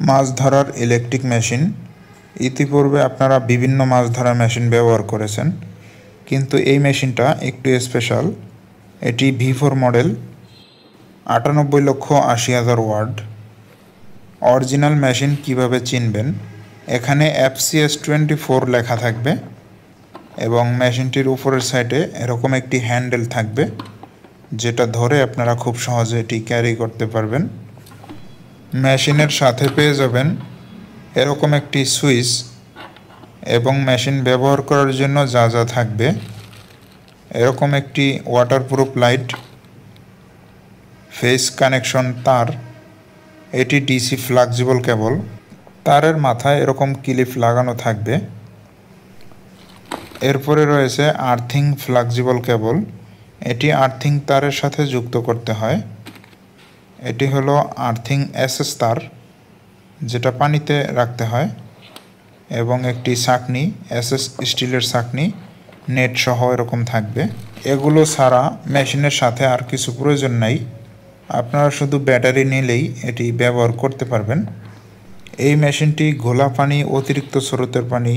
মাছ ধরার electric machine. ইতিপূর্বে আপনারা বিভিন্ন মাছ ধরার মেশিন ব্যবহার করেছেন, কিন্তু এই মেশিনটা একটু স্পেশাল। এটি V4 model, 98,80,000 watt. Original machine কিভাবে চিনবেন? এখানে FCS24 লেখা থাকবে এবং মেশিনটির উপরের সাইডে এরকম একটি হ্যান্ডেল থাকবে, যেটা ধরে আপনারা খুব সহজে এটি ক্যারি করতে পারবেন। মেশিনের সাথে পেয়ে যাবেন এরকম একটি সুইচ এবং মেশিন ব্যবহার করার জন্য যা যা থাকবে এরকম একটি ওয়াটারপ্রুফ লাইট, ফেস কানেকশন তার, এটি ডিসি ফ্লেক্সিবল কেবল, তারের মাথায় এরকম ক্লিপ লাগানো থাকবে। এরপরে রয়েছে আর্থিং ফ্লেক্সিবল কেবল, এটি আর্থিং তারের সাথে যুক্ত করতে হয়। এটি হলো আর্থিং এসএস তার, যেটা পানিতে রাখতে হয়, এবং একটি ছাঁকনি, এসএস স্টিলের ছাঁকনি, নেট সহ এরকম থাকবে। এগুলো ছাড়া মেশিনের সাথে আর কিছু প্রয়োজন নাই, আপনারা শুধু ব্যাটারি নিলেই এটি ব্যবহার করতে পারবেন। এই মেশিনটি ঘোলা পানি, অতিরিক্ত স্রোতের পানি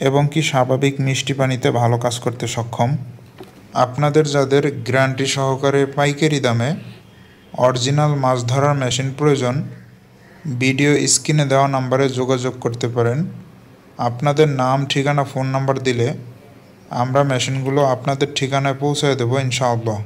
এবং কি স্বাভাবিক মিষ্টি পানিতে ভালো কাজ করতে সক্ষম। আপনাদের যাদের গ্যারান্টি সহকারে পাইকারি দামে অরিজিনাল মাছ ধরার মেশিন প্রয়োজন, ভিডিও স্ক্রিনে দেওয়া নাম্বারে যোগাযোগ করতে পারেন। আপনাদের নাম, ঠিকানা, ফোন নাম্বার দিলে আমরা মেশিনগুলো আপনাদের ঠিকানায় পৌঁছে দেব ইনশাআল্লাহ।